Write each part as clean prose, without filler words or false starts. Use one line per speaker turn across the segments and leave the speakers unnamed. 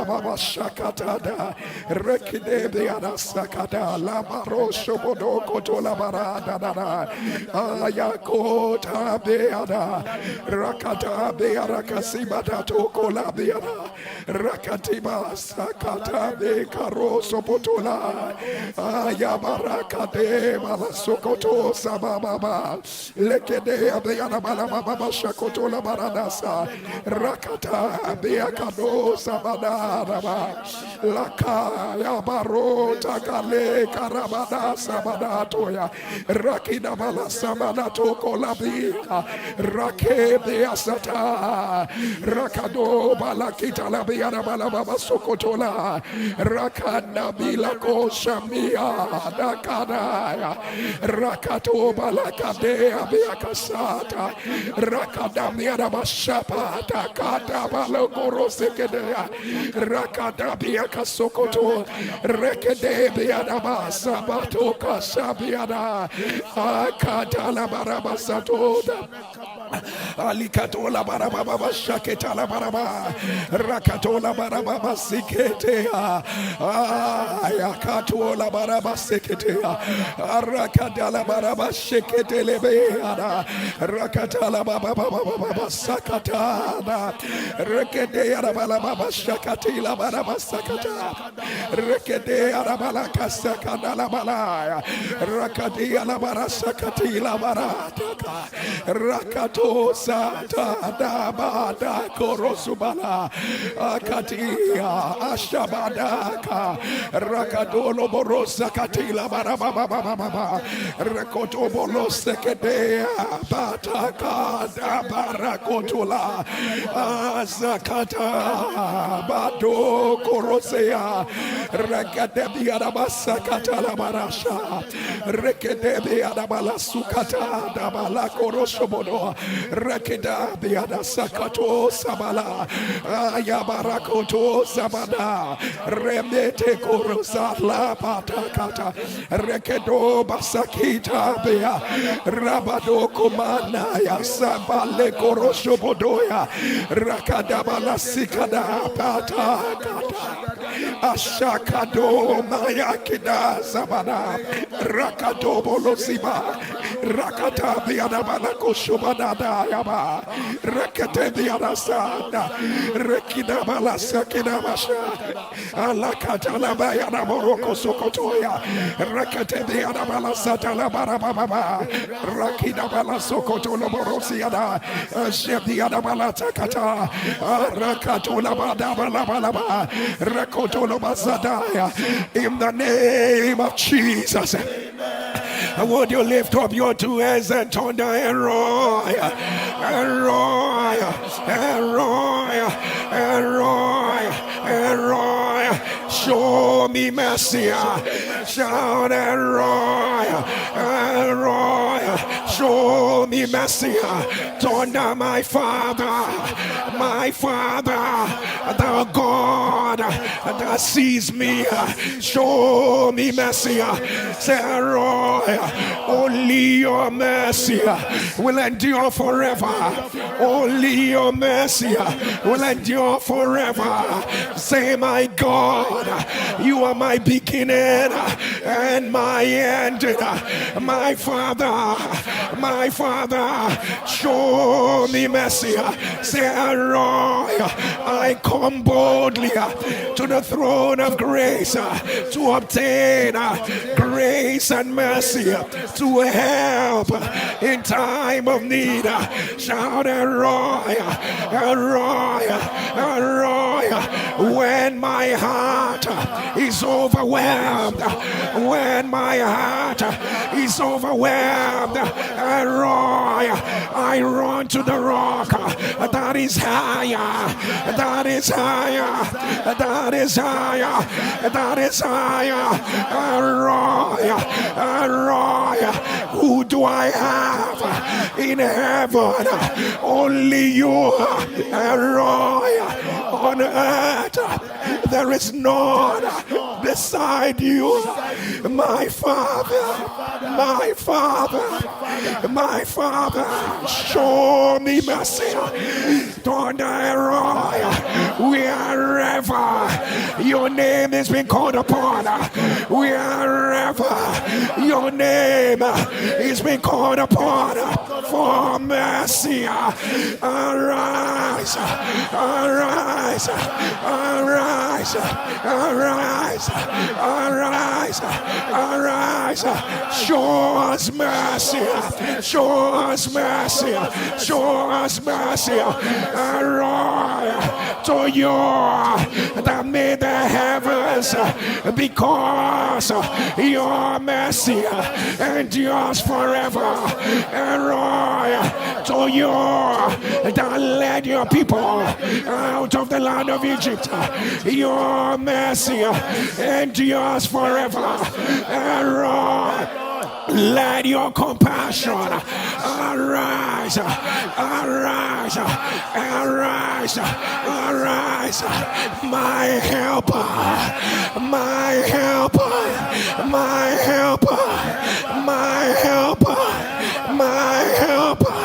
mama shakatada rekide beana sakada la barosho bodoko to la barada da ayakota beada rakata beara kasibada to kola beada rakatiba sakata be karoso potola ayabarakade bala sokoto sababa lekede beana bala baba shakoto la baradasa rakata beakado sabada laka ya barota kale karabada sabada toya rakida bala sabada to kolabia rakebe asata rakado bala kita la bia bala baba sokotola rakana bila ko shamia dakada rakato bala kade abia kasata rakada mia bashapa takata bala korose kedea rakada bia kasokoto rekede bia basa bato kasabiada akata la baraba satoda alikatola baraba shaketa la baraba rakatola baraba siketea ayakatola baraba siketea rakadala baraba shekete lebeada rakatala baba sakata rekede arabala baba shakati la baraba sakata rekede arabala kasakada la balaya rakadi la barasakati la barata rakato sata da bada korosubala akatia ashabadaka rakadolo borosa katila barababa rakoto bolose kedea bataka da barakotola azakata bado korosea rakadebia basa katala barasha rekedebia bala sukata da bala koroshobodo rakeda biada sakato sabala ayabarakoto sabada remete korosala patakata rekedo basakita bea rabado komana ya sabale koroshobodoya rakadabala sikada patakata ashakado mayakida sabada rakado bolosiba rakata biada bala koshobada yaba rekete biada sada rekida bala sakida basha alakata la bayada moroko sokotoya rekete biada bala sata la barababa rakida bala sokoto lo borosiada shebiada bala takata rakato la bada bala bala rekoto lo bazadaya in the name of Jesus. Would you lift up your two hands and turn the El-Roi, El-Roi, El-Roi, El-Roi, El-Roi, show me mercy. Shout El-Roi, El-Roi, show me mercy. Turn down my Father, the God that sees me. Show me mercy. Say El-Roi, only your mercy will endure forever. Only your mercy will endure forever. Say, my God, you are my beginning and my end. My Father, show me mercy. Say, El-Roi, I come boldly to the throne of grace to obtain grace and mercy to help in time of need. Shout El-Roi, El-Roi, El-Roi. When my heart is overwhelmed, when my heart is overwhelmed, El-Roi, I run to the rock that is higher, that is higher, that is higher, that is higher. El-Roi, El-Roi, who do I have in heaven? Only you, El-Roi. On earth there is none beside you. My Father, my Father, my Father, show me mercy. Turn the El-Roi, wherever your name is being called upon, wherever your name is being called upon for mercy. Arise, arise, arise, arise, arise, arise. Show us mercy, show us mercy, show us mercy. El-Roi, to you that made the heavens, because your mercy endures forever. El-Roi, to you that led your people out of the land of Egypt, your mercy endures forever. El-Roi, let your compassion arise, arise, arise, arise. My helper, my helper, my helper, my helper, my helper,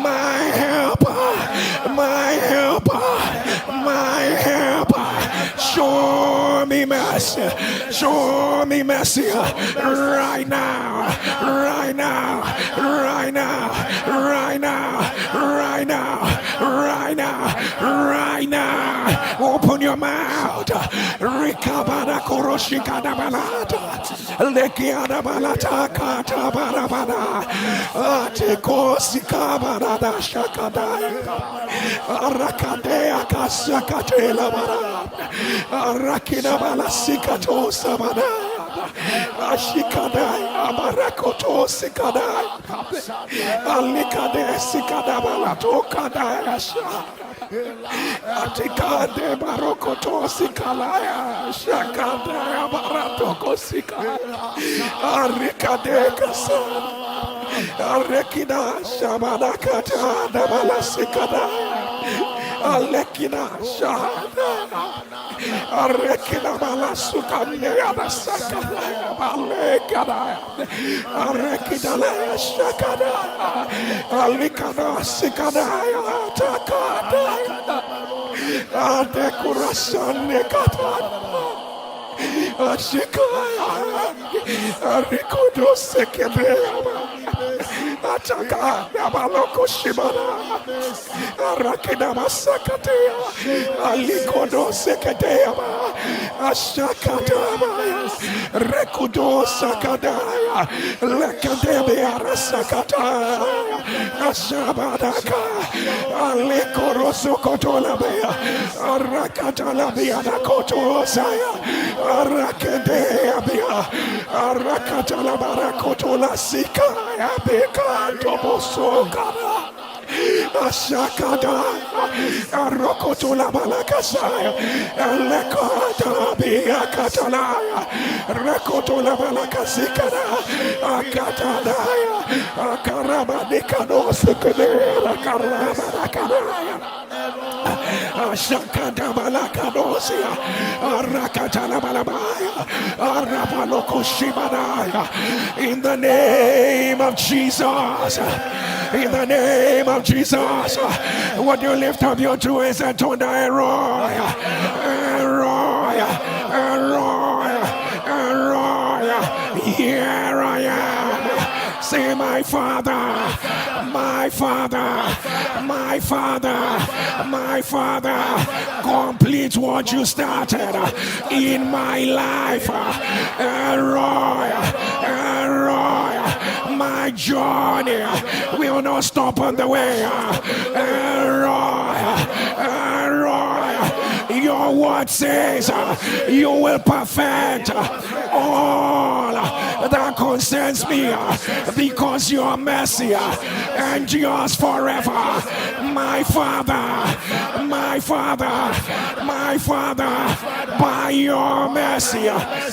my helper, my helper, my helper. Show me mercy, show me mercy right now, right now, right now, right now, right now, right now, right now. Open your mouth. Rikabada koroshikada balata, lekiada balata kata barabada, atekosi kabada shakada, arakadea kasakatela bara, arakina balasikato sabada. Ashikadai, Amarakoto Sikadai, Alikade Sikadabalato Kadayasha, Atikade Barokoto Sikalaya, Shakadaya Baratoko Sikaya, Arikade Kasa, Arekida Shabanakata, Dabala Sikadaya. Alekina Shahada, Arekina Balasukania, Sakada, Alekada, Arekida Shakada, Alikana Sikadaya, Takada, Adekurasan Nekata. Ashikaya, Arikodo Sekebe, Ataka, Nabaloko Shibana, Arakina Masakatea, Alikodo Seketea, Ashakatama, Rekudo Sakadaya, Lekadebea Rasakata, Ashabadaka, Alikoroso Kotolabea, Arakatalabea Kotosaya. Arakadea bia, arakatala barakotola sika, abeka toboso Ashakada, Arokotola Balakasaya, Alekata Bia Katalaya, Rakotola Balakasikada, Akatadaya, Akarabadikano Sukadera, Karabadakanaya. Ashakada Balakadosia, Arakatala Balabaya, Arapalokushibanaya, in the name of Jesus. In the name of Jesus, what you lift up your two hands and turn the El-Roi, El-Roi, El-Roi, El-Roi, here I am. Say, my Father, my Father, my Father, my Father, complete what you started in my life. El-Roi, El-Roi, my journey will not stop on the way. El-Roi, El-Roi, your word says you will perfect all that concerns me, because your mercy endures forever. My Father, my Father, my Father, by your mercy,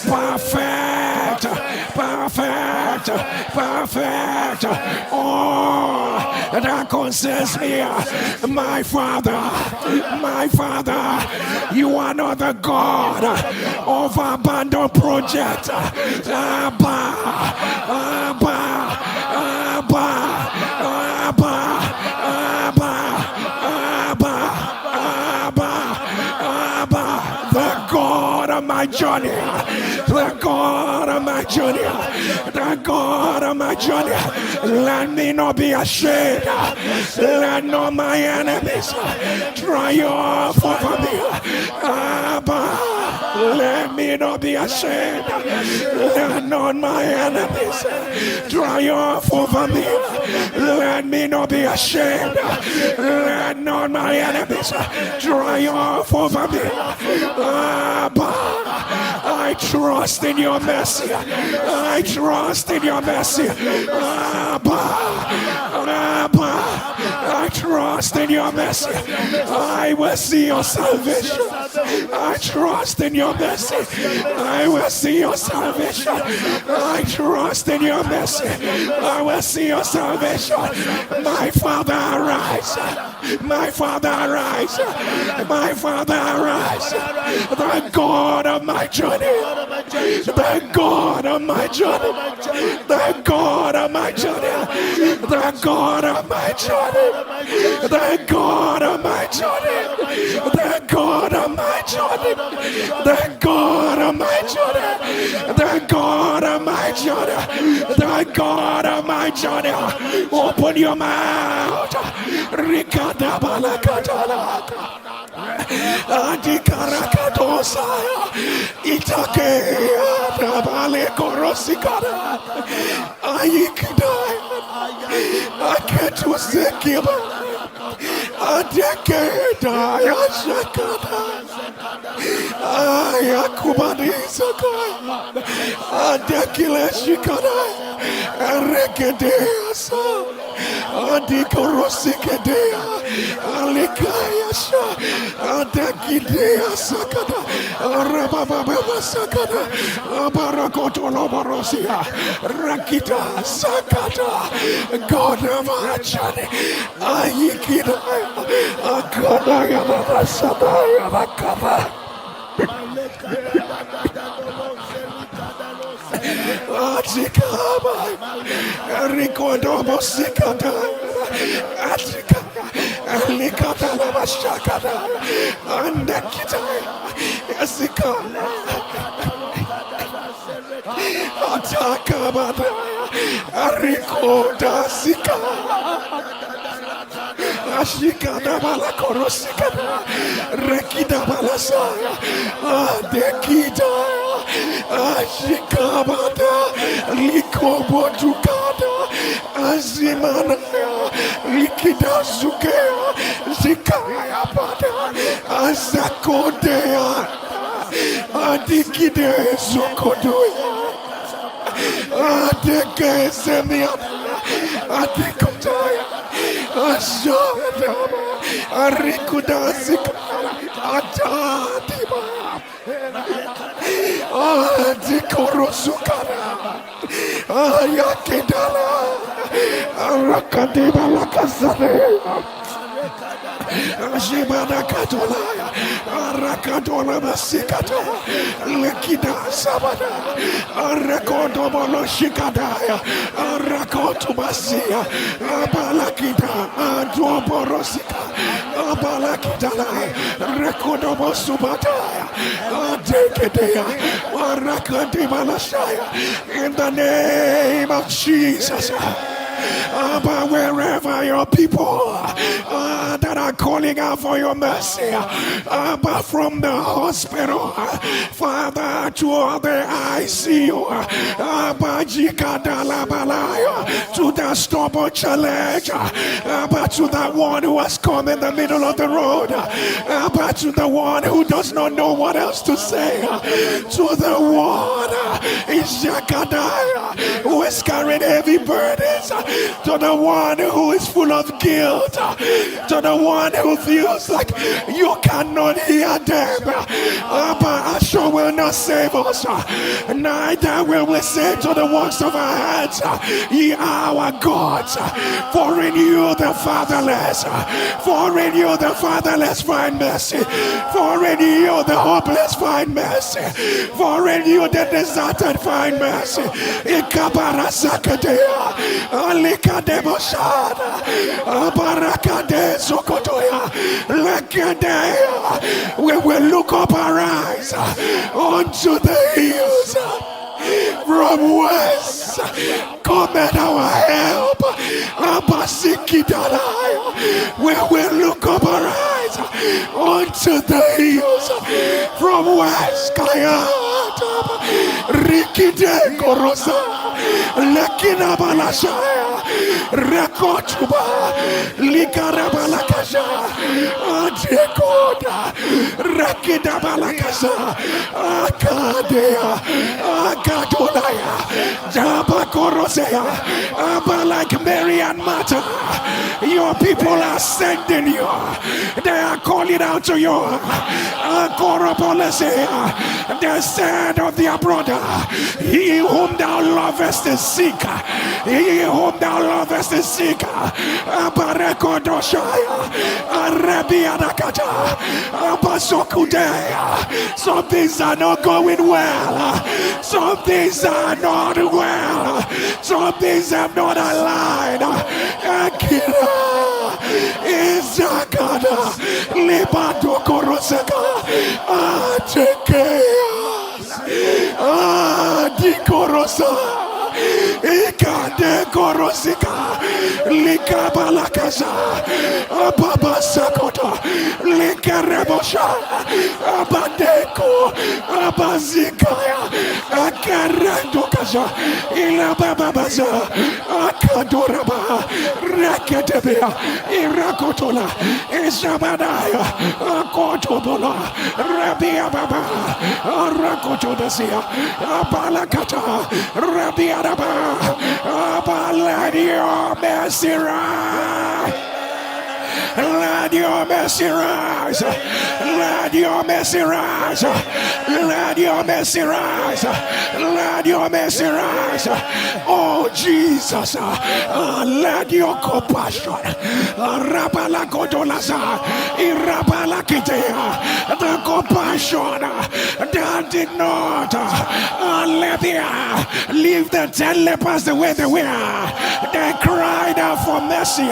perfect, perfect, perfect all that concerns me. My Father, my Father, you are not the God of abandoned project. Abba, Abba, Abba, Abba, Abba, Abba, Abba, God of my journey, the God of my journey, the God of my journey. Let me not be ashamed. Let not my enemies triumph over me. Abba, let me not be ashamed. Let not my enemies triumph over me. Let me not be ashamed. Let not my enemies triumph over me. Abba, I trust in your mercy. I trust in your mercy. Abba, Abba, I trust in your mercy. I will see your salvation. I trust in your mercy. I will see your salvation. I trust in your mercy. I will see your salvation. My Father, arise. My Father, arise. My Father, arise. The God of my journey. The God of my journey. The God of my journey. The God of my journey. The God of my journey. The God of my journey. The God of my journey. The God of my journey. The God of my journey. Open your mouth. Rikada balakatala. Adikarakatosa. Itake. Rabale korosikara. Ayikidai. Aketu sekiba. Adekeda yashakada. Ayakubadi sakai. Adekile shikada. Erekedeasa. Adikorosikadea. Alikayasha. Adekidea sakada. Arababa sakada. Abarakotoloborosia. Rakita sakada. God of our journey. Ayikida. Akada yabasada yabakaba. Atikaba, Ricodobo Sikata, Atika, Alikata Lavashakata, and the Kita, Asika, Atakabata, Aricoda Sika. Ashikada balakorosikada, rekida balasaya, adekida, ashikabada, likobojukada, azimanaya, likida zukea, zikaya bada, azakodea, adikide zukodoya, adeke semia, adikotaya. Ashadama, Arikudasika, Atadiba, Adikorosukara, Ayakidala, Arakadiba Lakasane. Ashibana Katolaya, Arakatola Masikato, Lekida Sabada, Arakotomolo Shikadaya, Arakotumasia, Abalakida, Antuoborosika, Abalakidala, Rekodomo Subataya, Adekedea, Arakadimalashaya, in the name of Jesus. But wherever your people that are calling out for your mercy, but from the hospital, Father, to the ICU, to the stubborn challenge, but to the one who has come in the middle of the road, but to the one who does not know what else to say, to the one is Jakadaya, who is carrying heavy burdens, to the one who is full of guilt, to the one who feels like you cannot hear them. But Asher will not save us, neither will we say to the works of our hands, ye are our gods. For in you the fatherless, for in you the fatherless find mercy, for in you the hopeless find mercy, for in you the deserted find mercy. Ikabarasakadea. Alika Debosada, Abarakade Sokotoya, Lekadea. We will look up our eyes unto the hills. From whence cometh our help? We will look up our eyes unto the hills. From whence Rikide Korosa Lekina Balashaya Rakotuba Likarabalakasha Adekoda Rakida Balakasa Akadea Akadonaya Jaba Korosea Abba like Mary and Martha. Your people are sending you. They are calling out to you. They said of their brother, he whom thou lovest is sick. He whom thou lovest is sick. Some things are not going well. Some things are not well. Some things have not aligned. Akira Izakada Libato Koroseka Atekea Dikorosa Ikade Korosika Likabalakasa Ababa Sakota Likarebosha Abadeko Abazikaya Akarandokaza Ilababaza Akadoraba Raketebea Irakotola Isabadaya Akotobola Rabia Baba Arakotodasia Abalakata Rabia Baba Abaladio Mesira. Let your mercy rise. Let your mercy rise. Let your mercy rise. Let your mercy rise. Oh Jesus, let your compassion. Rabala Godolaza, Irabala Kitea, the compassion that did not leave the 10 lepers the way they were. They cried out for mercy.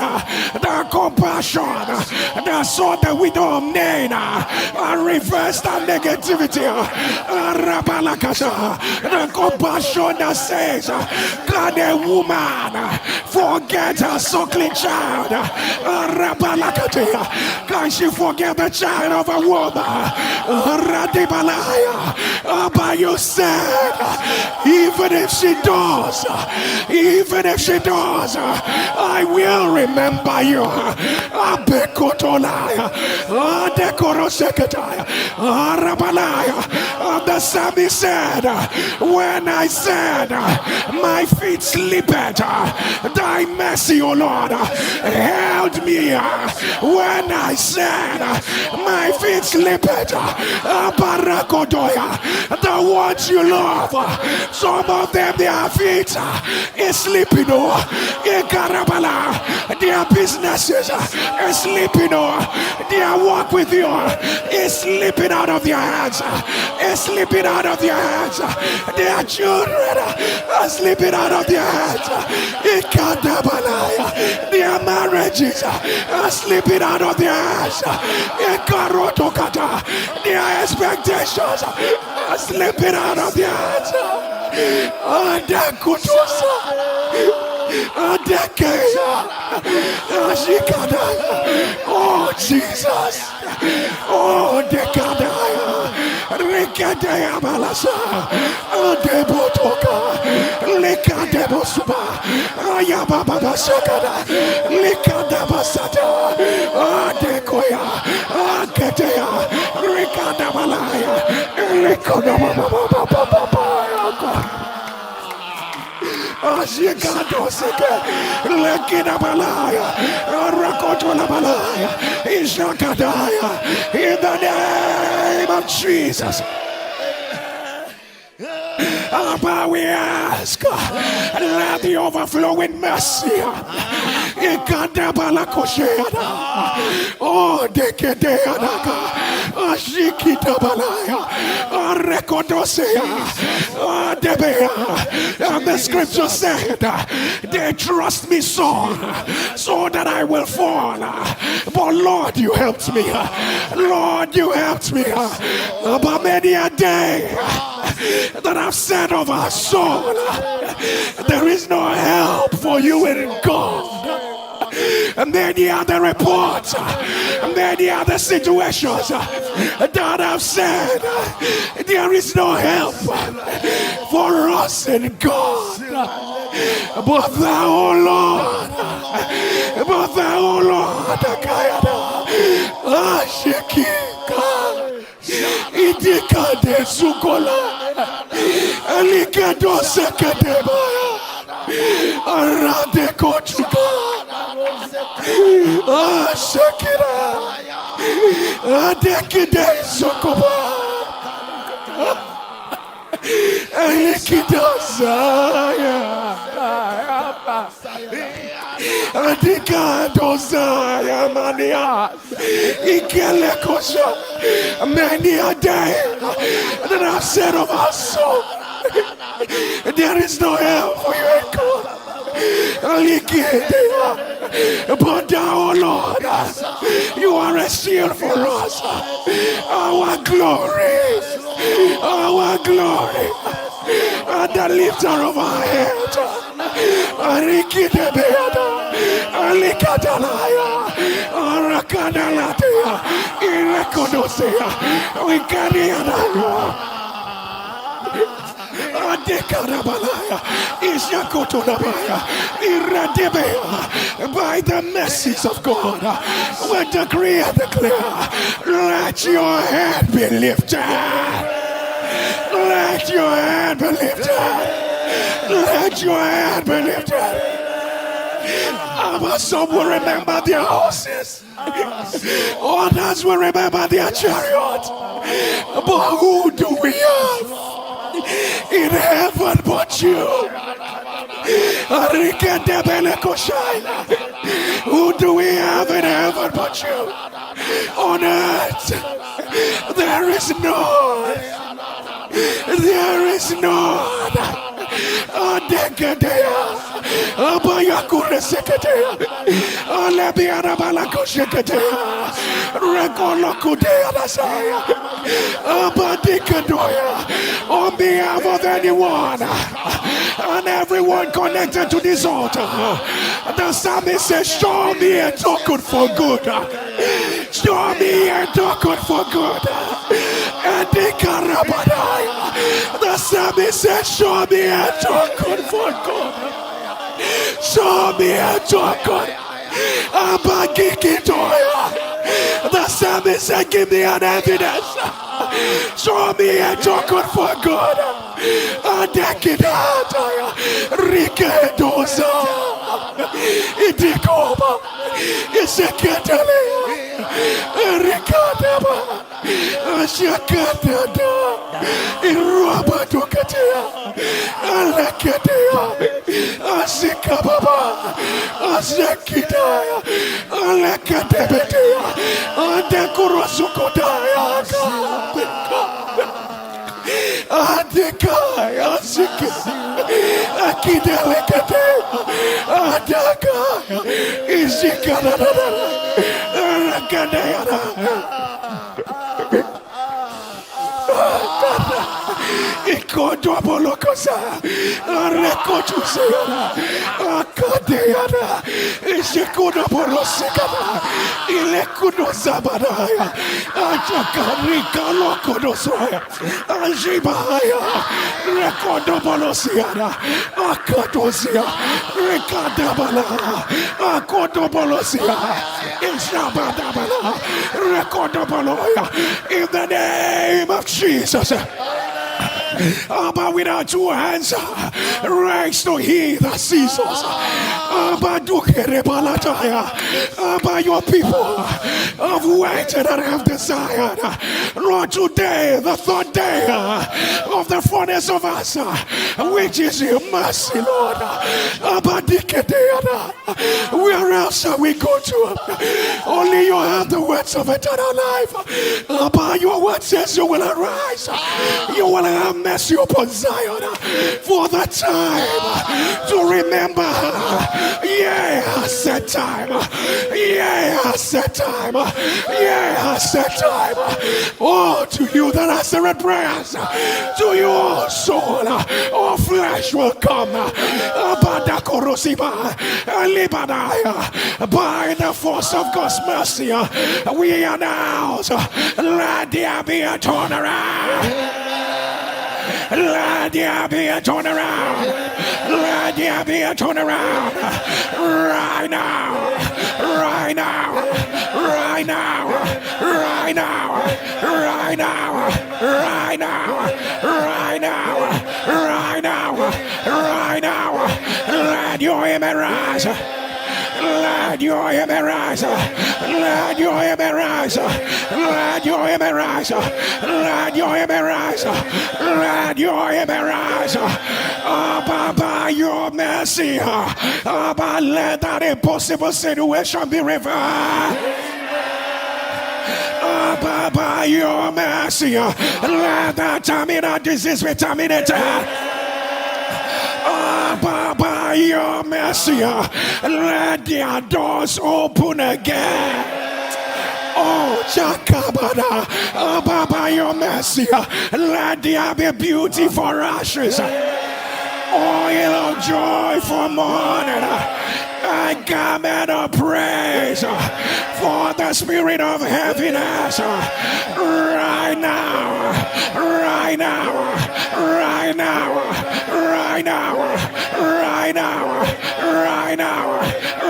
The compassion that saw the widow of Nain and reversed that negativity. The compassion that says, can a woman forget her suckling child? Can she forget the child of a woman? But you said, even if she does, I will remember you. The psalmist said, when I said, my feet slipped, thy mercy, O Lord, held me. When I said, my feet slipped, the ones you love, some of them, their feet is slipping. Their businesses is slipping. Their walk with you is slipping out of their hands. Is slipping out of their hands. Their children are slipping out of their hands. Their marriages are slipping out of their hands. Their expectations are slipping out of their hands. Oh Jesus, oh Dekadaya, Rekadaya Balasa, Debotoka, Lekadebosuba, Ayababa Sakada, Lekadabasata, Dekoya, Aketea, Rekadabalaya, Lekodababa. Ashikadosike, Lekinabalaya, Rakotonabalaya, Ishakadaya, in the name of Jesus. Abba, we ask, let the overflowing mercy, oh, And the scripture said, they trust me so that I will fall. But Lord, you helped me. Lord, you helped me. But many a day that I've said of our soul, there is no help for you in God. And many other reports, many other situations that have said there is no help for us in God. But thou, O Lord, Idika de Sukola, Alikado Sekadebaya, Arade Kochuka, Shakira, Adekide Sokoba, Alikidosaya, Adikadosaya, Mania, Ikelekosha, many a day that I've said of our soul, there is no help for you in God. But thou, O Lord, you are a shield for us, our glory, and the lifter of our heads. We carry by the mercies of God, we decree and declare, let your head be lifted. Let your head be lifted. Let your head be lifted. Some will remember their horses. Others will remember their chariots. But who do we have in heaven but you? Who do we have in heaven but you? On earth, there is none. There is none. Abayakure Seketea, Alebiana Balako Seketea, Rekolokutea Nasaya, Abadikadoya, on behalf of anyone and everyone connected to this altar. The psalmist says, show me a token for good. Show me a token for good. And the Karabadaya, the psalmist says, show me a token for good. Show me a token. Abagikitoya. The psalmist said, give me an evidence. Show me a token for good. Adekidatoya. Rikedosa. Idikoba. Iseketele. Rikadaba. Ashakatada. Irabatukatea. Alaketea. Asikababa. Asekidaya. Alakadebetea. Adekurosukotaya. Adekaya. Asikidaya. Akidelekatea. Adakaya. Isikadada. Alakadayana. Ikodobolokosa, Rekotusana, Akadeana, Ishikodobolosicana, Ilekudosabadaya, Ajakarika Lokodosoya, Ajibaya, Rekodobolosiana, Akatosia, Rekadabala, Akodobolosia, Ishabadabala, Rekodoboloya, in the name of Jesus. But with our two hands raised to He that sees us, By your people have waited and have desired. Lord, today, the third day of the furnace of us, which is your mercy, Lord. Where else shall we go to? Only you have the words of eternal life. By your word says you will arise. You will have mercy upon Zion for the time to remember. Yeah, set time. Yeah, set time. Yeah, set time. Oh, to you that answered prayers, to your soul, all flesh will come. By the force of God's mercy, we announce, let there be a turnaround. Let there be a turnaround. Let there be a turnaround. Right now. Right now. Right now. Right now. Right now. Right now. Right now. Right now. Right now. Let your image rise. Let your image rise. Let your image rise. Let your image rise. Let your image rise. Let your image rise. By your mercy, let that impossible situation be reversed. By your mercy, let that terminal disease be terminated. By your mercy, let their doors open again. Oh, Jakabada, by your mercy, let there be beauty for ashes, oil of joy for mourning, a garment of praise for the spirit of heaviness. Right now, right now, right now, right now, right now, right now,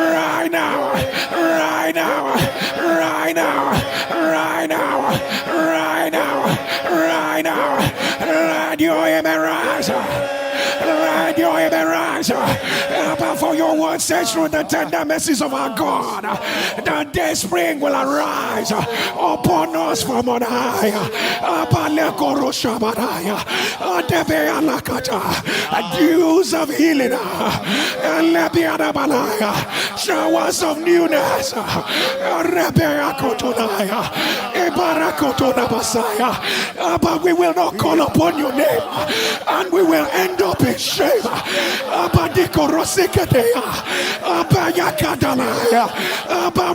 right now, right now, right now, right now, right now, right now, let your image rise. Let your image rise. For your word says through the tender mercies of our God, the day spring will arise upon us from on high. Dews of healing, showers of newness. But we will not call upon your name, and we will end up in shame. But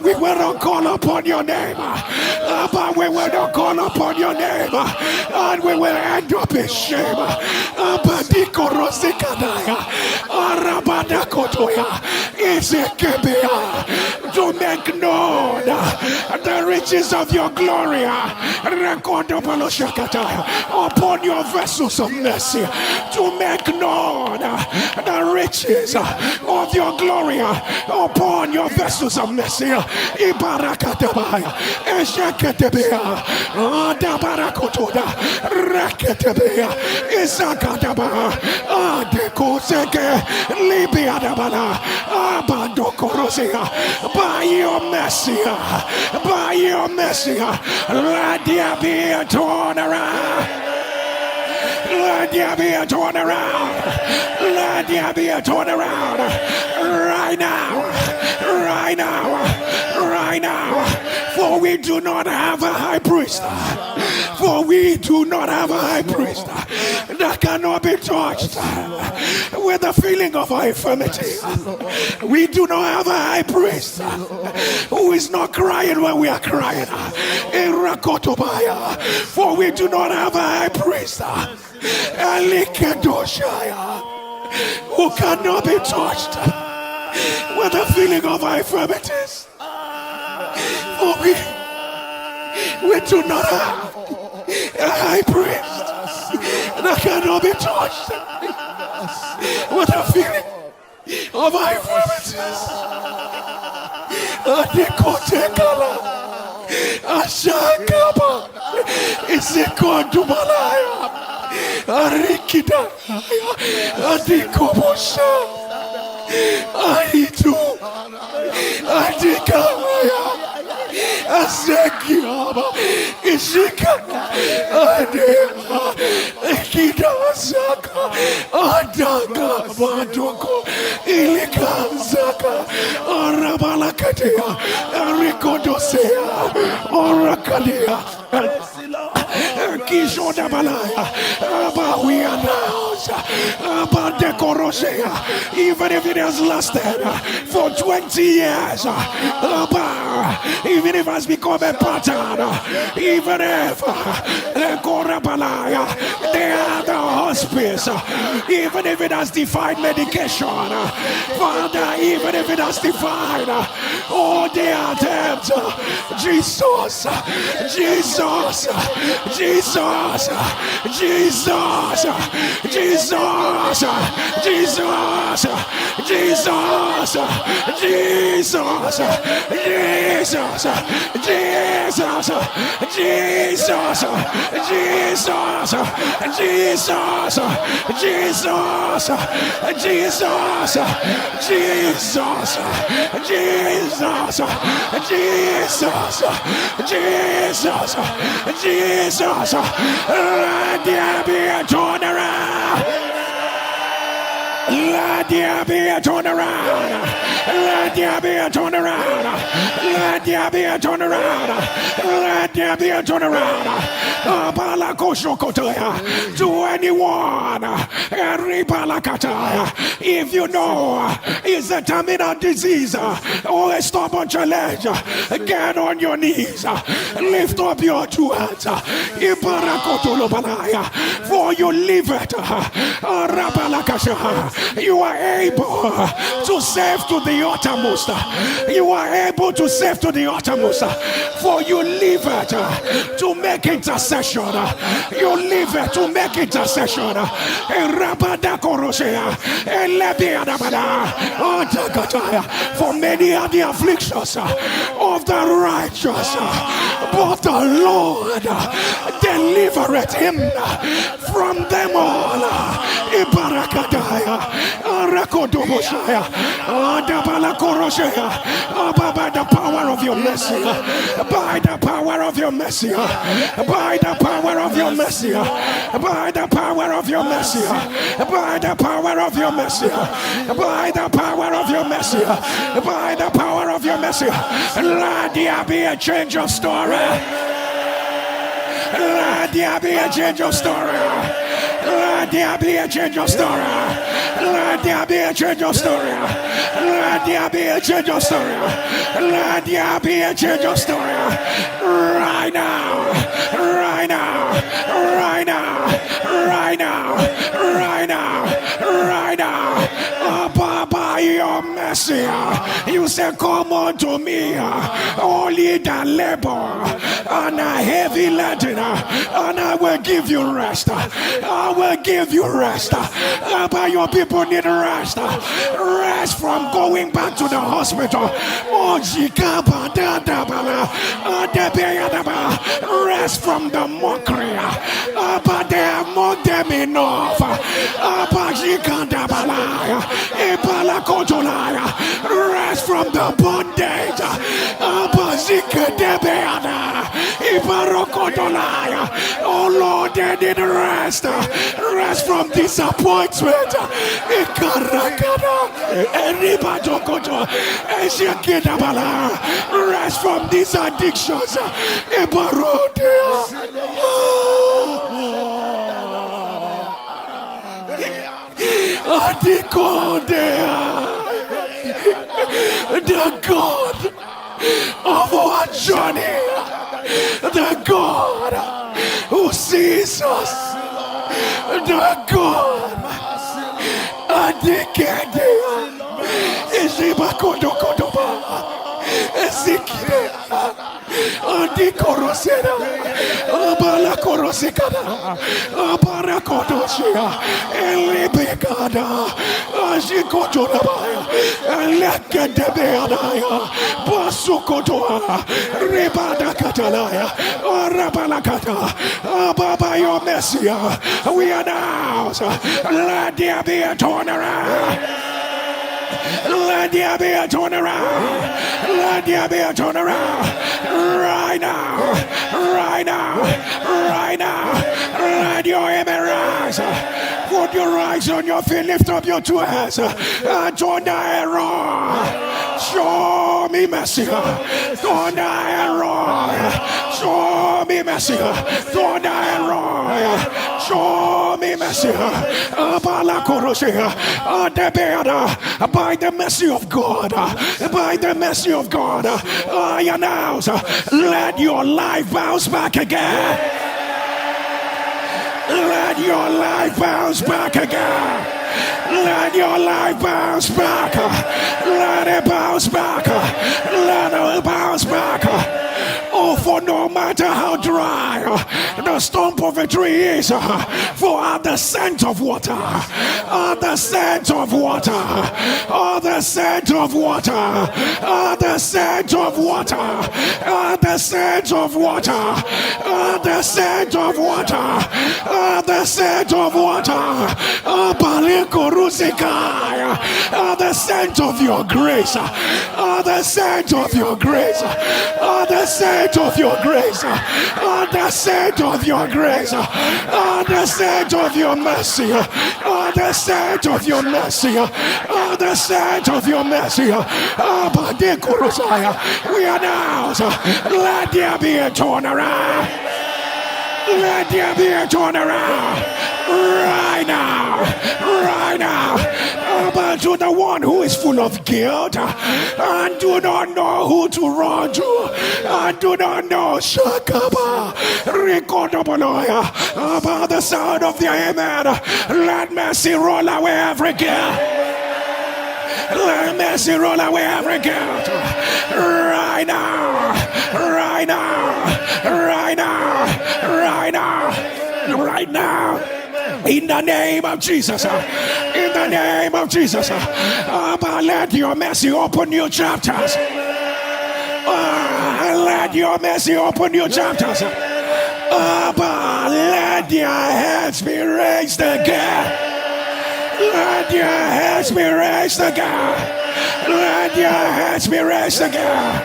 we will not call upon your name. But we will not call upon your name, and we will end up in shame. To make known the riches of your glory upon your vessels of mercy. To make known the riches of your glory upon your vessels of mercy. Ibarakatabaya, Eshakatebea, Adabarakotoda, Rakatebea, Isakataba, Adekoseke, Libiadabana, Abandokorosia. By your mercy, let there be a turnaround. Let there be a turnaround. Let there be a turnaround. Right now. Right now. Right now. For we do not have a high priest. For we do not have a high priest that cannot be touched with the feeling of our infirmity. We do not have a high priest who is not crying when we are crying. For we do not have a high priest who cannot be touched with the feeling of our infirmities. For we do not have a high priest that cannot be touched with the feeling of our infirmities. Adikotekala, Ashakaba, Isekondumalaya, Arikida, Adikobosha. Aritu. Adikawaya. Asekiaba. Ishika. Adema. Ekidasaka. Adaka. Badoko. Ilikanzaka. Arabalakatea. Arikodosea. Orakadia. Kishoda Balaya, but we announce about the Corosea, even if it has lasted for 20 years, even if it has become a pattern, even if the Corabalaya, they are the hospice, even if it has defied medication, Father, even if it has defied all the attempts, Jesus, Jesus, Jesus, Jesus, Jesus, Jesus, Jesus, Jesus, Jesus, Jesus, Jesus, Jesus, Jesus, Jesus, Jesus, Jesus, Jesus, Jesus, Jesus, let there be a turnaround. Let there be a turnaround. Let there be a turnaround. Let there be a turnaround. Let there be a turnaround. To anyone, if you know it's a terminal disease or a stubborn challenge, get on your knees. Lift up your two hands. For you live it. You are able to save to the uttermost. You are able to save to the uttermost. For you live it to make intercession. You live it to make intercession. For many are the afflictions of the righteous, but the Lord delivereth him from them all. By the power of your mercy, by the power of your mercy, by the power of your mercy, by the power of your mercy, by the power of your mercy, by the power of your mercy, by the power of your mercy, let there be a change of story. Let there be a change of story. Let there be a change of story. Let there be a change of story. Let there be a change of story. Let there be a change of story. Right now. Right now. Right now. Right now. Right now. Right now. By your mercy, you say, come unto me, all ye that labor and are heavy laden, and I will give you rest. I will give you rest. But your people need rest. Rest from going back to the hospital. Rest from the mockery. But they have mocked them enough. Rest from the bondage. Oh Lord, they need rest. Rest from disappointment. Rest from these addictions. The God of our journey, the God who sees us, the God Andi korosera, abala korosikada, abara kodoshia, elibekada, ashikotorabaya, elekedebeanaya, basukotoa, ribada katalaya, arabalakata, ababa your Messiah. We announce, let there be a turnaround. Let there be a turnaround. Let there be a turnaround. Right now. Right now. Right now. Let your amen rise. Put your eyes on your feet. Lift up your two hands. Turn the El-Roi. Show me mercy. Turn the El-Roi. Show me mercy. Turn the El-Roi. Show me mercy. By the mercy of God, by the mercy of God, I announce, let your life bounce back again. Let your life bounce back again. Let your life bounce back. Let it bounce back. Let it bounce back. Oh, for no matter how dry the stump of a tree is, for at the scent of water, at the scent of water, at the scent of water, at the scent of water, at the scent of water, at the scent of water, at the scent of water, at the scent of your grace, at the scent of your grace, at the scent of your grace, at the scent of your grace, at the scent of your mercy, at the scent of your mercy, at the scent of your mercy. We announce, let there be a turnaround. Let there be a turnaround. Right now, right now, but to the one who is full of guilt and do not know who to run to, and do not know Shakaba, Rikodoboloya, about the sound of the amen. Let mercy roll away every guilt. Let mercy roll away every guilt. Right now, right now, right now, right now, right now. In the name of Jesus, in the name of Jesus, let your mercy open new chapters. Let your mercy open new chapters. Let your heads be raised again. Let your heads be raised again. Let your heads be raised again.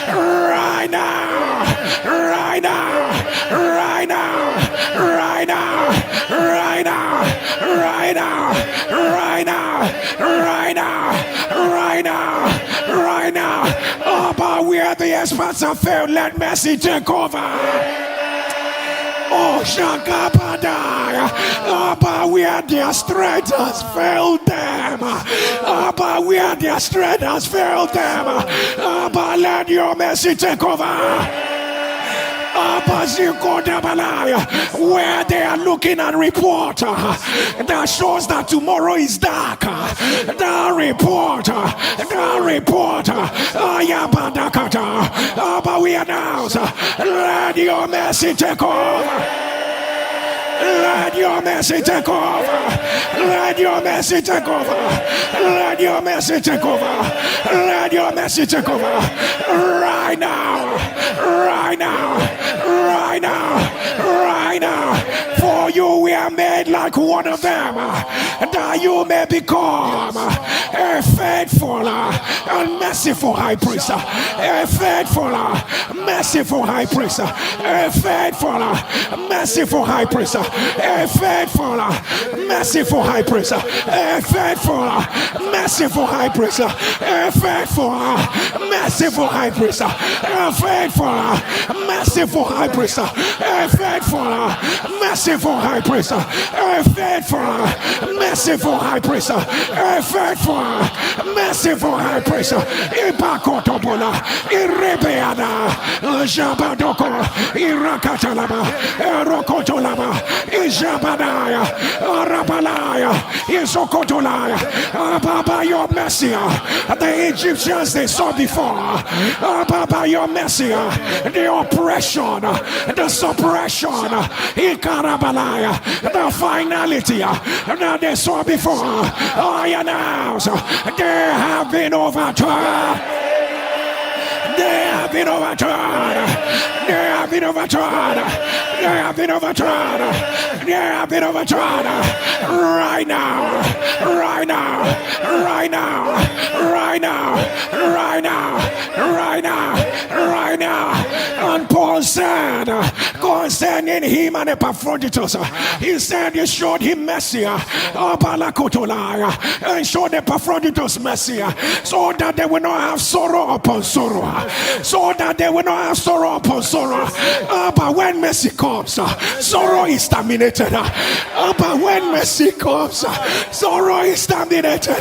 Right now, right now, right now, right now. Right now, right now, right now, right now, right now, right now. Oh, but where the experts have failed, let mercy take over. Oh, Shakapadai. Oh, but where their strength has failed them. Oh, but where their strength has failed them. Oh, but let your mercy take over. Where they are looking at report that shows that tomorrow is dark. The report, but we announce, let your mercy take over. Let your mercy take over. Let your mercy take over. Let your mercy take over. Let your mercy take over. Right now. Right now. Right now. Right now. For you we are made like one of them, that you may become a faithful and merciful high priest. A faithful, merciful high priest. A faithful, merciful high priest. A faithful, merciful high priest. A faithful, merciful high priest. A faithful, merciful high priest. A faithful, merciful high priest. A faithful, merciful high priest. A faithful, merciful high priest. A faithful, merciful high priest. Ipakotobola, Irebeana, Jabadoko, Irakatalaba, Erokotolaba, Ijabadaya, Arabalaya, Isokotolaya. By your mercy, the Egyptians they saw before. By your mercy, the oppression, the suppression, Ikarabalaya, the finality that they saw before. I announce they have been overturned. They have been overturned. They have been overturned. They have been overturned. They have been overturned. Right now. Right now. Right now. Right now. Right now. Right now. Right now. And Paul said, concerning him and Epaphroditus, he said you showed him mercy, and showed Epaphroditus mercy, so that they will not have sorrow upon sorrow, so that they will not have sorrow upon sorrow. But when mercy comes, sorrow is terminated. But when mercy comes, sorrow is terminated.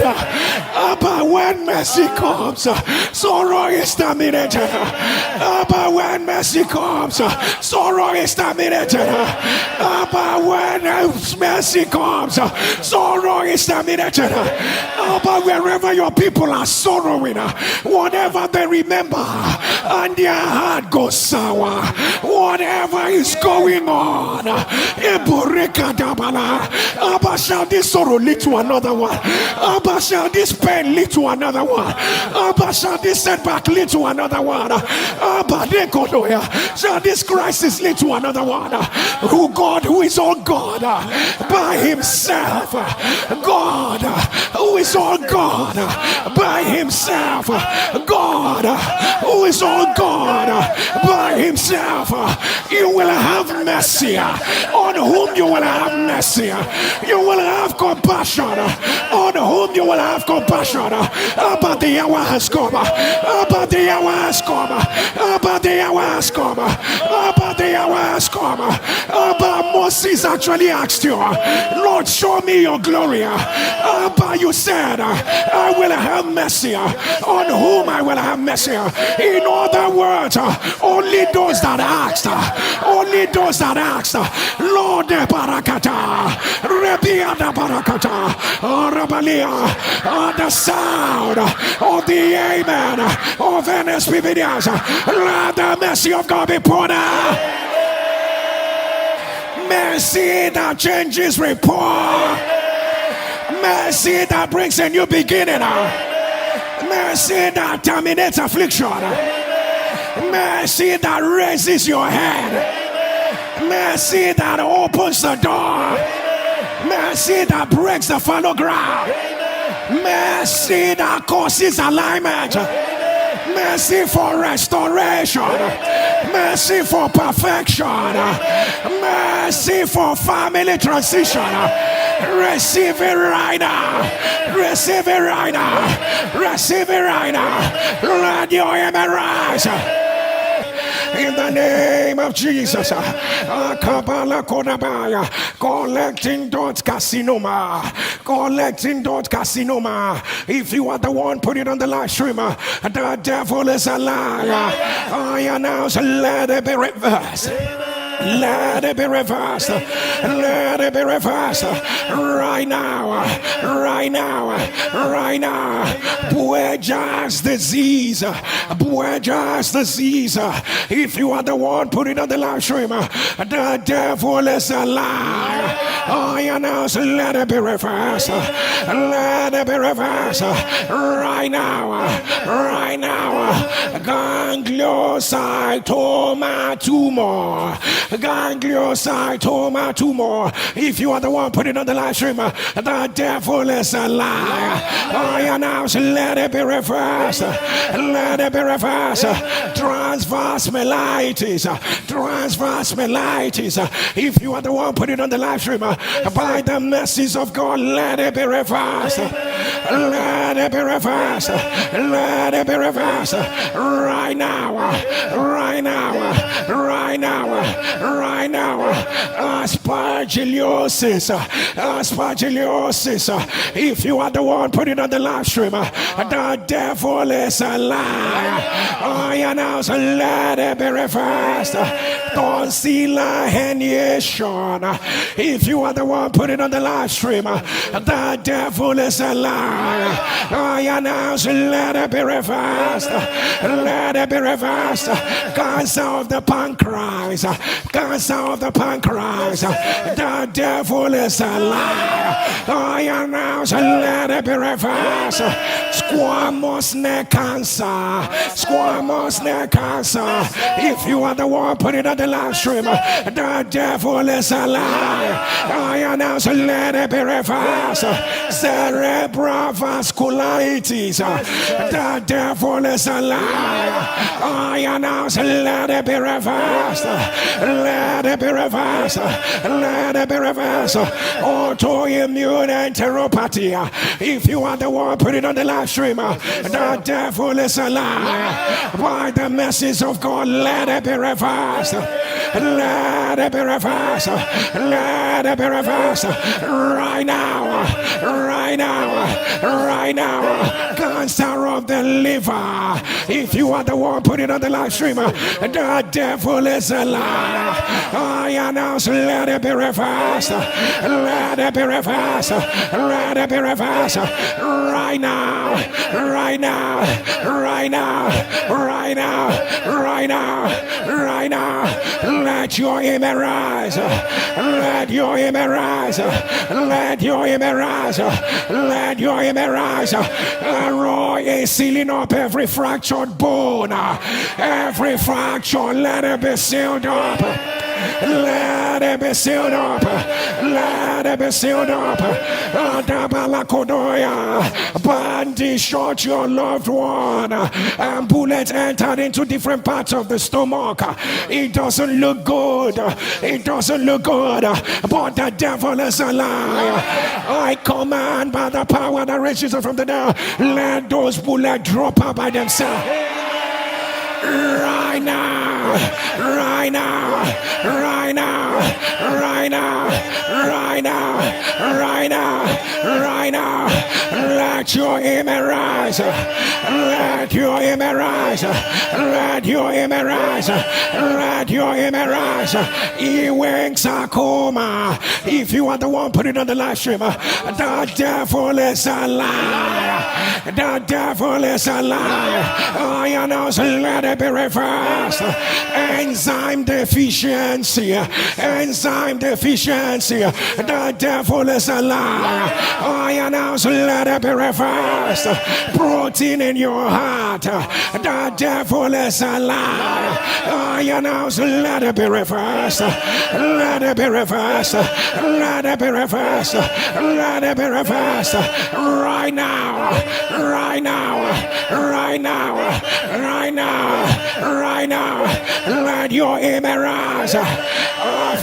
But when mercy comes, sorrow is terminated. But when mercy comes, sorrow is terminated. But when mercy comes, sorrow is terminated. But wherever your people are sorrowing, whatever they remember, and their heart goes sour, whatever is going on, shall this sorrow lead to another one? Shall this pain lead to another one? Shall this setback lead to another one? Shall this crisis lead to another one? Who God, who is all God by himself, God, who is all God by himself, God, who is all God by himself. You will have mercy on whom you will have mercy. You will have compassion on whom you will have compassion. But the hour has come. But the hour has come. But the hour has come. But the hour has come. But Moses actually asked you, Lord, show me your glory. But you said, I will have mercy on whom I will have mercy. In other words, only those that asked, only those that asked, Lord, barakata, Rebiada barakata, Rabalia, the sound of the amen of NSPVDs. Let the mercy of God be poured out. Mercy that changes report. Mercy that brings a new beginning. Mercy that terminates affliction. Mercy that raises your head. Mercy that opens the door. Mercy that breaks the fallow ground. Mercy that causes alignment. Mercy for restoration. Mercy for perfection. Mercy for family transition. Receive it right now. Receive it right now. Receive it right now. Let your amen rise. In the name of Jesus, collecting dots carcinoma, collecting dots carcinoma. If you are the one, put it on the live stream. The devil is a liar. I announce, let it be reversed. Let it be reversed. Let it be reversed. Right now. Right now. Right now. Bueja's disease. Bueja's disease. If you are the one, put it on the live stream. The devil is a lie. I announce, let it be reversed. Let it be reversed. Right now. Right now. Gangliocytoma tumor. Gangliocytoma tumor. If you are the one, put it on the live stream. The devil is a liar. I announce, let it be reversed. Let it be reversed. Transverse myelitis. Transverse myelitis. If you are the one, put it on the live stream. By the mercies of God, let it be reversed. Let it be reversed. Let it be reversed. Right now. Right now. Right now. Right now. Aspergillosis. Aspergillosis. If you are the one, put it on the live stream. The devil is a liar. I announce, let it be reversed. Tonsillar herniation. If you are the one, put it on the live stream. The devil is a liar. I announce, let it be reversed. Let it be reversed. Cancer of the pancreas. Cancer of the pancreas. The devil is a liar. I announce, let it be reversed. Squamous neck cancer. Squamous neck cancer. If you are the one, put it on the live stream. The devil is alive. I announce, let it be reversed. Cerebral vasculitis. The devil is alive. I announce, let it be reversed. Let it be reversed. Let it be reversed. Autoimmune enteropathy. If you are the one, put it on the live stream. The devil is alive. By the message of God, let it be reversed. Let it be reversed. Let it be reversed. Right now. Right now. Right now. Cancer of the liver. If you are the one, put it on the live stream. The devil is alive. I announce, let it be reversed. Let it be reversed. Let it be reversed. Right now. Right now. Right now. Right now. Right now. Right now. Let your image rise. Let your image rise. Let your image rise. Let your image rise. El-Roi is sealing up every fractured bone. Every fracture, let it be sealed up. Let it be sealed up. Let it be sealed up. Bandage shot your loved one, and bullets entered into different parts of the stomach. It doesn't look good. It doesn't look good. But the devil is alive. I command by the power that raises from the dead, let those bullets drop out by themselves. Right now, right now, right now, right now, right now, right now, right now. Let your image rise. Let your image rise. Let your image rise. Let your image rise. Ewing sarcoma. If you are the one, put it on the live stream. The devil is alive. The devil is alive. I announce, let it be reversed. Enzyme deficiency. Enzyme deficiency. The devil is alive. I announce, let it be reversed. Protein in your heart. The devil is alive. I announce, let it be reversed. Let it be reversed. Let it be reversed. Let it be reversed. Right now. Right now. Right now. Right now. Right now. Let your image rise.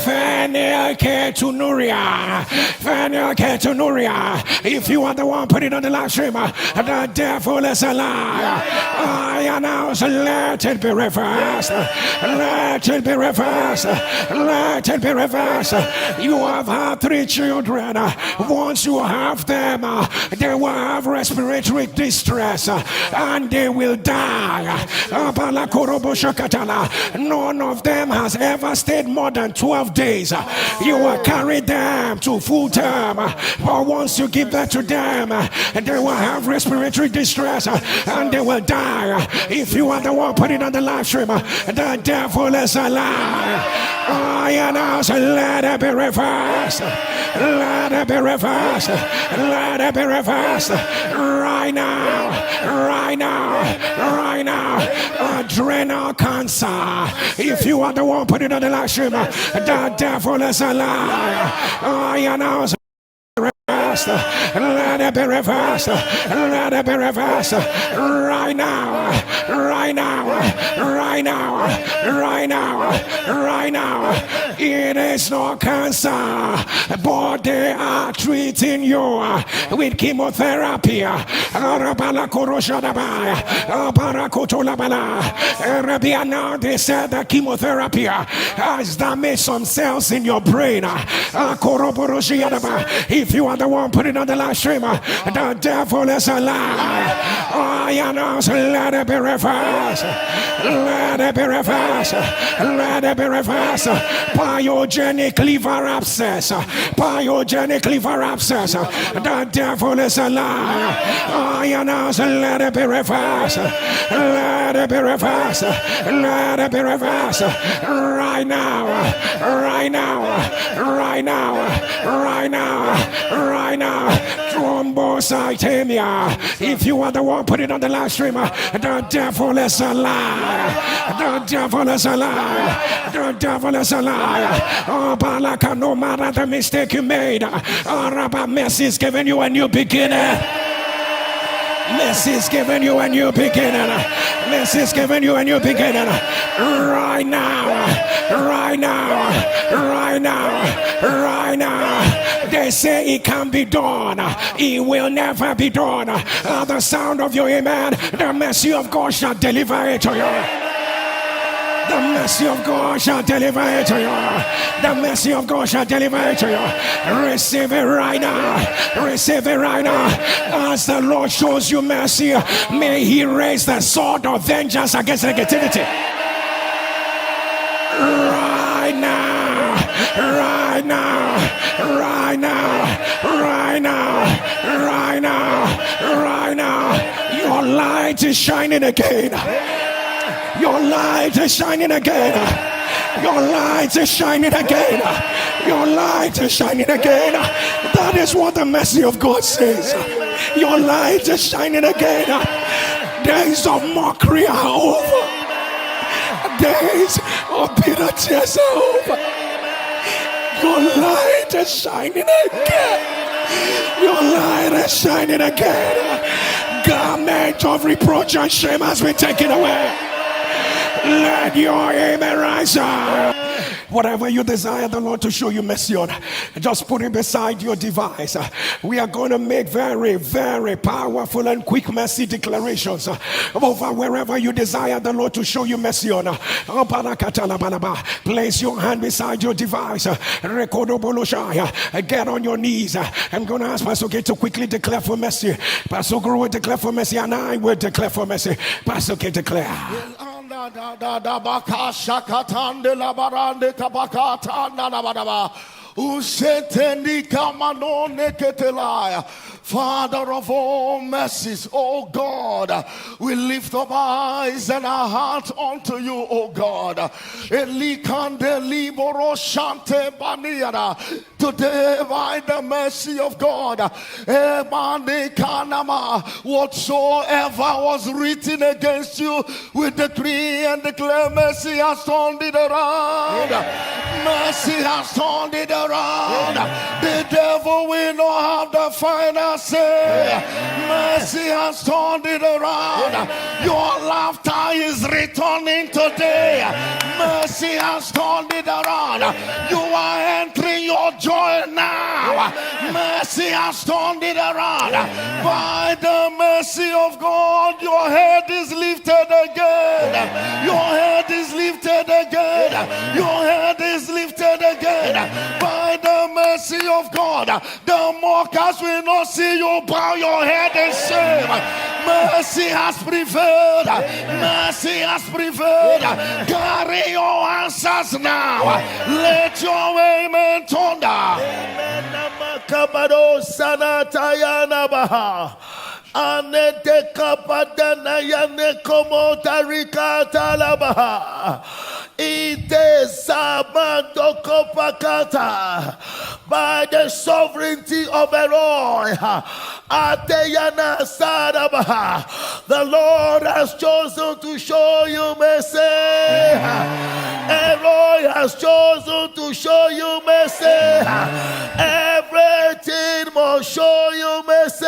Phenylketonuria. Phenylketonuria. If you are the one, put it on the live stream. The devil is alive. I announce, let it be reversed. Let it be reversed. Let it be reversed. You have had 3 children. Once you have them, they will have respiratory distress and they will die. None of them has ever stayed more than 12 days. You will carry them to full term. But once you give that to them, they will have respiratory distress and they will die. If you are the one, put it on the live stream. The devil is alive. I announce, let it be reversed. Let it be reversed. Let it be reversed. Right now. Right now. Right now. Adrenal cancer. If you are the one, put it on the live stream. The devil is alive. I announce, let it be reversed. Let it be reversed. Right now. Right now. Right now. Right now. Right now. It is not cancer, but they are treating you with chemotherapy. Now they said that chemotherapy has damaged some cells in your brain. If you are the one, put it on the live stream. The devil is alive. I announce, let it be reversed. Let it be reversed. Let it be reversed. Pyogenic liver abscess. Pyogenic liver abscess. The devil is alive. I announce, let it be reversed. Let it be reversed. Let it be reversed. Right now. Right now. Right now. Right now. Right right now. Thrombocythemia. If you are the one, put it on the live stream. The devil is a lie. The devil is a lie. The devil is a lie. Oh, Balaka, no matter the mistake you made, Rabba Mercy is giving you a new beginning. Mercy is giving you a new beginning. Mercy is giving you a new beginning. Right now. Right now. Right now. Right now. They say it can be done. It will never be done. At the sound of your amen, the mercy of God shall deliver it to you. The mercy of God shall deliver it to you. The mercy of God shall deliver it to you. Receive it right now. Receive it right now. As the Lord shows you mercy, may He raise the sword of vengeance against negativity. Right now. Right now. Right now. Right now. Right now. Right now. Your light is shining again. Your light is shining again. Your light is shining again. Your light is shining again. That is what the mercy of God says. Your light is shining again. Days of mockery are over. Days of bitter tears are over. Your light is shining again. Your light is shining again. Garment of reproach and shame has been taken away. Let your amen rise up. Whatever you desire the Lord to show you mercy on, just put it beside your device. We are going to make very, very powerful and quick mercy declarations over wherever you desire the Lord to show you mercy on. Place your hand beside your device. Get on your knees. I'm going to ask Pastor K to quickly declare for mercy. Pastor Guru will declare for mercy, and I will declare for mercy. Pastor K, declare.
Father of all mercies, oh God, we lift up our eyes and our hearts unto you, oh God. Today, by the mercy of God, whatsoever was written against you, we decree and declare mercy has turned it around. Mercy has turned it around. The devil will not have the final say. Mercy has turned it around. Your laughter is returning today. Mercy has turned it around. You are entering your joy now. Mercy has turned it around. By the mercy of God, your head is lifted again. Your head is lifted again. Your head is lifted again. By the mercy of God, the mockers will not see you bow your head in shame. Mercy has prevailed. Mercy has prevailed. Carry your answers now. Let your amen thunder. Anete kapadana yane komo tarika talabaha. Ite samando kopakata. By the sovereignty of El-Roi, Ateyana Sadabaha, the Lord has chosen to show you mercy. El-Roi has chosen to show you mercy. Everything must show you mercy.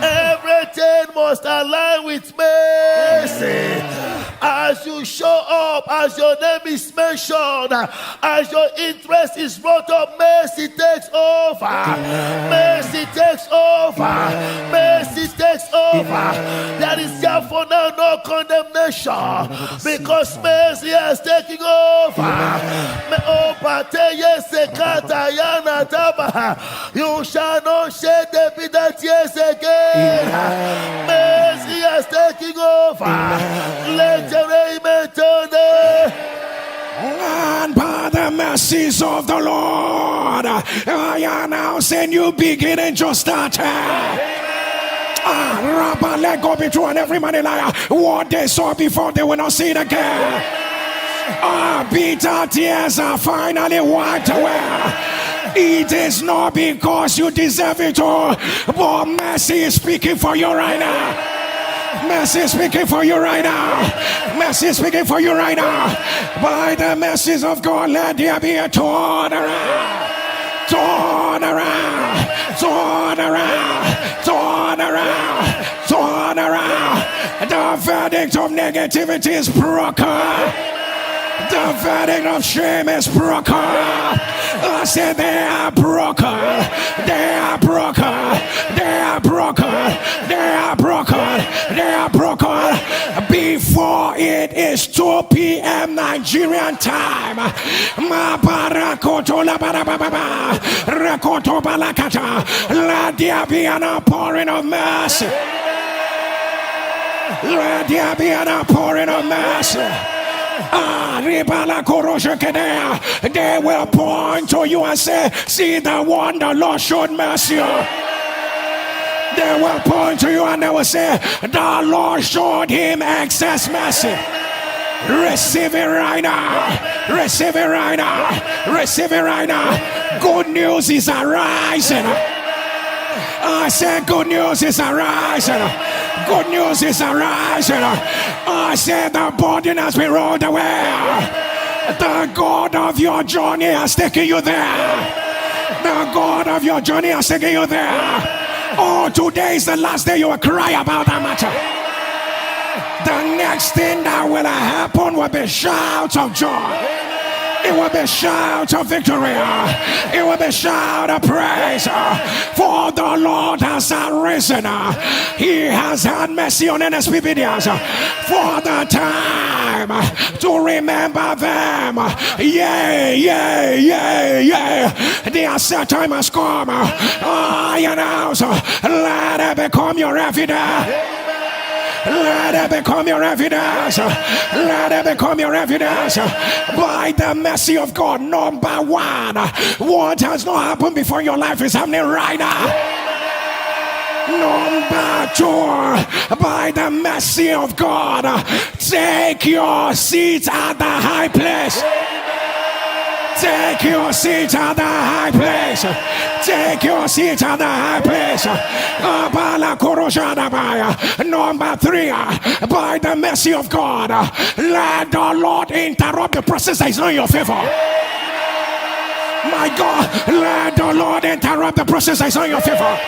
Everything must align with mercy. As you show up, as your name is mentioned, as your interest is brought up, mercy takes over. Mercy takes over. Mercy takes over. There is therefore now no condemnation, because mercy has taken over. You shall not shed the bitter tears again. Mercy has taken over. Let your amen turn there.
And by the mercies of the Lord, I announce a new beginning just started. Rabba, let go be true and every man a liar. What they saw before, they will not see it again. Bitter tears are finally wiped away. It is not because you deserve it all, but mercy is speaking for you right now. Mercy is speaking for you right now. Mercy is speaking for you right now. By the mercies of God, let there be a turn around. Turn around. Turn around. Turn around. Turn around. The verdict of negativity is broken. The verdict of shame is broken. I said they are broken. They are broken. They are broken. They are broken. They are broken. Before it is 2 p.m. Nigerian time. Let there be an outpouring of mercy. Let there be an outpouring of mercy. They will point to you and say, see the one the Lord showed mercy on. They will point to you and they will say, the Lord showed him excess mercy. Receive it right now. Receive it right now. Receive it right now. Good news is arising. I said good news is arising. Good news is arising. I said the burden has been rolled away. The God of your journey has taken you there. The God of your journey has taken you there. Oh, today is the last day you will cry about that matter. The next thing that will happen will be shouts of joy. It will be shout of victory. It will be shout of praise. For the Lord has arisen. He has had mercy on NSPBDs for the time to remember them. Yea, yea, yea, yea. The set time has come. I announce, let it become your evidence. Let it become your evidence. Let it become your evidence. By the mercy of God, number one, what has not happened before in your life is happening right now. Number two, by the mercy of God, take your seat at the high place. Take your seat at the high place. Take your seat at the high place. Number three, by the mercy of God, let the Lord interrupt the process that is not in your favor. My God, let the Lord interrupt the process that is not in your favor.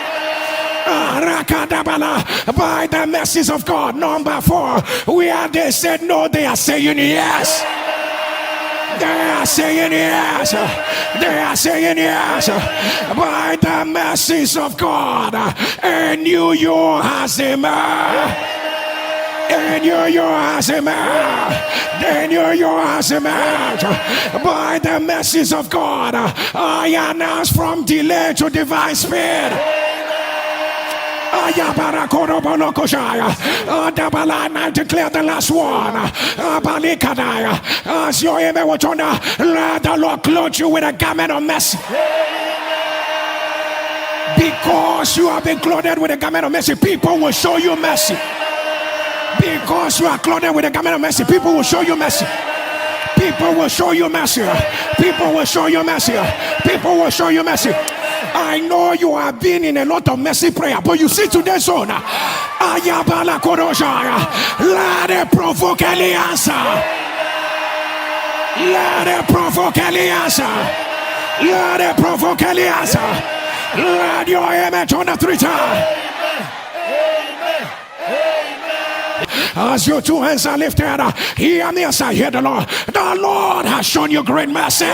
By the mercies of God. Number four, where they said no, they are saying yes. They are saying yes. They are saying yes. By the mercies of God, a new you has emerged. A new you has emerged. A new you has emerged. By the mercies of God, I announce from delay to divine speed. I declare the last one. As your amen will turn, let the Lord clothe you with a garment of mercy. Because you have been clothed with a garment of mercy, people will show you mercy. Because you are clothed with a garment of mercy, people will show you mercy. People will show you mercy. People will show you mercy. People will show you mercy. I know you have been in a lot of mercy prayer, but you see today's zone. Let it provoke any answer. Let it provoke any answer. Let it provoke any answer. Let your amen turn the 3 times. As your 2 hands are lifted, hear me as I hear the Lord. The Lord has shown you great mercy.